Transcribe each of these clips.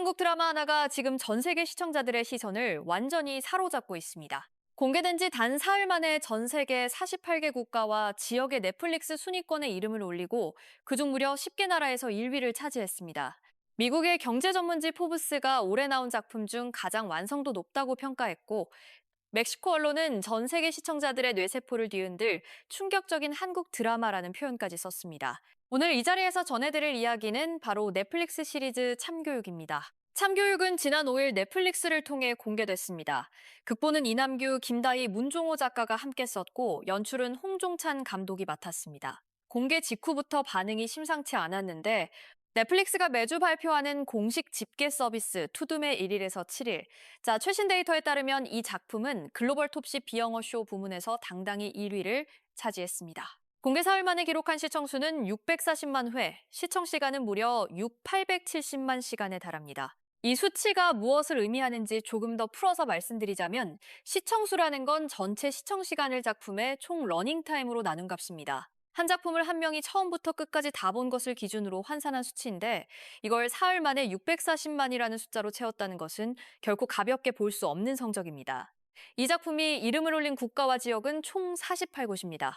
한국 드라마 하나가 지금 전 세계 시청자들의 시선을 완전히 사로잡고 있습니다. 공개된 지 단 사흘 만에 전 세계 48개 국가와 지역의 넷플릭스 순위권에 이름을 올리고 그중 무려 10개 나라에서 1위를 차지했습니다. 미국의 경제 전문지 포브스가 올해 나온 작품 중 가장 완성도 높다고 평가했고, 멕시코 언론은 전 세계 시청자들의 뇌세포를 뒤흔들 충격적인 한국 드라마라는 표현까지 썼습니다. 오늘 이 자리에서 전해드릴 이야기는 바로 넷플릭스 시리즈 참교육입니다. 참교육은 지난 5일 넷플릭스를 통해 공개됐습니다. 극본은 이남규, 김다희, 문종호 작가가 함께 썼고 연출은 홍종찬 감독이 맡았습니다. 공개 직후부터 반응이 심상치 않았는데 넷플릭스가 매주 발표하는 공식 집계 서비스 투둠의 1일에서 7일. 최신 데이터에 따르면 이 작품은 글로벌 톱10 비영어 쇼 부문에서 당당히 1위를 차지했습니다. 공개 사흘 만에 기록한 시청수는 640만 회, 시청 시간은 무려 870만 시간에 달합니다. 이 수치가 무엇을 의미하는지 조금 더 풀어서 말씀드리자면 시청수라는 건 전체 시청 시간을 작품의 총 러닝타임으로 나눈 값입니다. 한 작품을 한 명이 처음부터 끝까지 다 본 것을 기준으로 환산한 수치인데 이걸 사흘 만에 640만이라는 숫자로 채웠다는 것은 결코 가볍게 볼 수 없는 성적입니다. 이 작품이 이름을 올린 국가와 지역은 총 48곳입니다.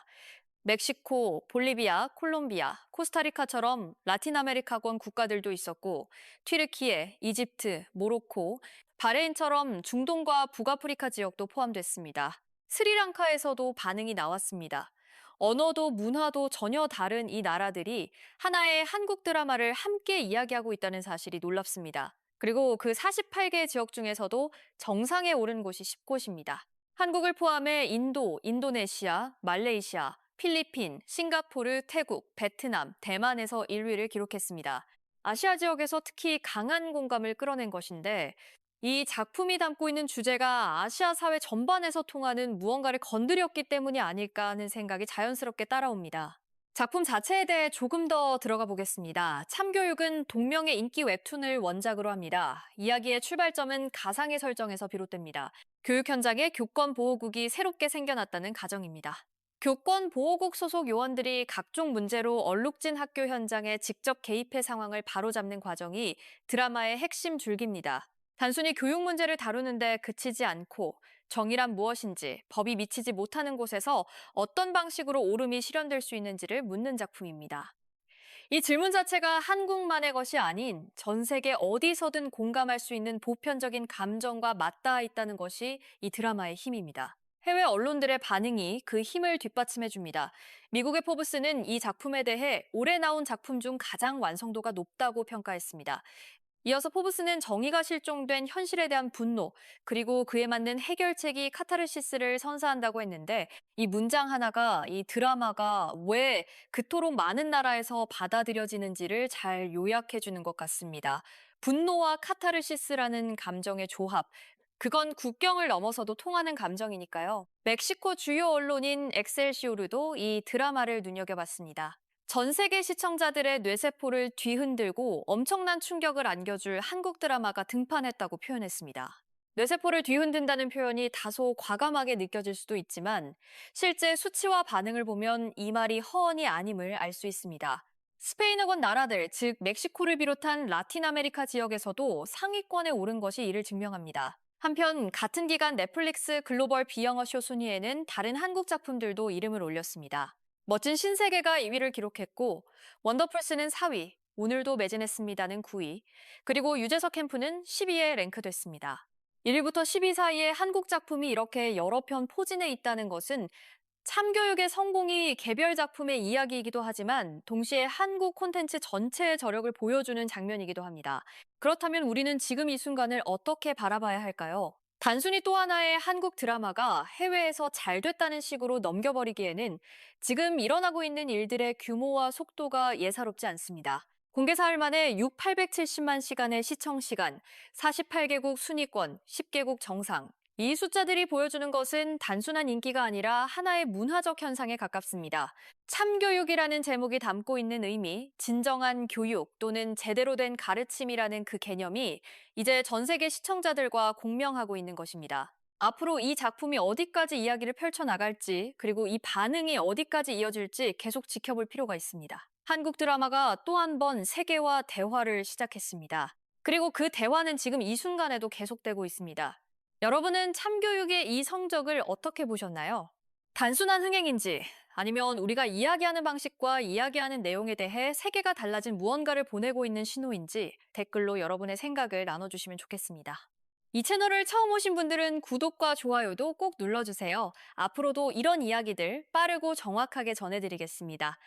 멕시코, 볼리비아, 콜롬비아, 코스타리카처럼 라틴 아메리카권 국가들도 있었고 튀르키예, 이집트, 모로코, 바레인처럼 중동과 북아프리카 지역도 포함됐습니다. 스리랑카에서도 반응이 나왔습니다. 언어도 문화도 전혀 다른 이 나라들이 하나의 한국 드라마를 함께 이야기하고 있다는 사실이 놀랍습니다. 그리고 그 48개 지역 중에서도 정상에 오른 곳이 10곳입니다. 한국을 포함해 인도, 인도네시아, 말레이시아, 필리핀, 싱가포르, 태국, 베트남, 대만에서 1위를 기록했습니다. 아시아 지역에서 특히 강한 공감을 끌어낸 것인데 이 작품이 담고 있는 주제가 아시아 사회 전반에서 통하는 무언가를 건드렸기 때문이 아닐까 하는 생각이 자연스럽게 따라옵니다. 작품 자체에 대해 조금 더 들어가 보겠습니다. 참교육은 동명의 인기 웹툰을 원작으로 합니다. 이야기의 출발점은 가상의 설정에서 비롯됩니다. 교육 현장에 교권보호국이 새롭게 생겨났다는 가정입니다. 교권보호국 소속 요원들이 각종 문제로 얼룩진 학교 현장에 직접 개입해 상황을 바로잡는 과정이 드라마의 핵심 줄기입니다. 단순히 교육 문제를 다루는데 그치지 않고 정의란 무엇인지, 법이 미치지 못하는 곳에서 어떤 방식으로 옳음이 실현될 수 있는지를 묻는 작품입니다. 이 질문 자체가 한국만의 것이 아닌 전 세계 어디서든 공감할 수 있는 보편적인 감정과 맞닿아 있다는 것이 이 드라마의 힘입니다. 해외 언론들의 반응이 그 힘을 뒷받침해줍니다. 미국의 포브스는 이 작품에 대해 올해 나온 작품 중 가장 완성도가 높다고 평가했습니다. 이어서 포브스는 정의가 실종된 현실에 대한 분노, 그리고 그에 맞는 해결책이 카타르시스를 선사한다고 했는데 이 문장 하나가 이 드라마가 왜 그토록 많은 나라에서 받아들여지는지를 잘 요약해주는 것 같습니다. 분노와 카타르시스라는 감정의 조합, 그건 국경을 넘어서도 통하는 감정이니까요. 멕시코 주요 언론인 엑셀시오르도 이 드라마를 눈여겨봤습니다. 전 세계 시청자들의 뇌세포를 뒤흔들고 엄청난 충격을 안겨줄 한국 드라마가 등판했다고 표현했습니다. 뇌세포를 뒤흔든다는 표현이 다소 과감하게 느껴질 수도 있지만 실제 수치와 반응을 보면 이 말이 허언이 아님을 알 수 있습니다. 스페인어권 나라들, 즉 멕시코를 비롯한 라틴 아메리카 지역에서도 상위권에 오른 것이 이를 증명합니다. 한편 같은 기간 넷플릭스 글로벌 비영어 쇼 순위에는 다른 한국 작품들도 이름을 올렸습니다. 멋진 신세계가 2위를 기록했고 원더풀스는 4위, 오늘도 매진했습니다는 9위, 그리고 유재석 캠프는 10위에 랭크됐습니다. 1위부터 10위 사이에 한국 작품이 이렇게 여러 편 포진해 있다는 것은 참교육의 성공이 개별 작품의 이야기이기도 하지만 동시에 한국 콘텐츠 전체의 저력을 보여주는 장면이기도 합니다. 그렇다면 우리는 지금 이 순간을 어떻게 바라봐야 할까요? 단순히 또 하나의 한국 드라마가 해외에서 잘 됐다는 식으로 넘겨버리기에는 지금 일어나고 있는 일들의 규모와 속도가 예사롭지 않습니다. 공개 사흘 만에 870만 시간의 시청 시간, 48개국 순위권, 10개국 정상. 이 숫자들이 보여주는 것은 단순한 인기가 아니라 하나의 문화적 현상에 가깝습니다. 참교육이라는 제목이 담고 있는 의미, 진정한 교육 또는 제대로 된 가르침이라는 그 개념이 이제 전 세계 시청자들과 공명하고 있는 것입니다. 앞으로 이 작품이 어디까지 이야기를 펼쳐나갈지, 그리고 이 반응이 어디까지 이어질지 계속 지켜볼 필요가 있습니다. 한국 드라마가 또 한 번 세계와 대화를 시작했습니다. 그리고 그 대화는 지금 이 순간에도 계속되고 있습니다. 여러분은 참교육의 이 성적을 어떻게 보셨나요? 단순한 흥행인지 아니면 우리가 이야기하는 방식과 이야기하는 내용에 대해 세계가 달라진 무언가를 보내고 있는 신호인지 댓글로 여러분의 생각을 나눠주시면 좋겠습니다. 이 채널을 처음 오신 분들은 구독과 좋아요도 꼭 눌러주세요. 앞으로도 이런 이야기들 빠르고 정확하게 전해드리겠습니다.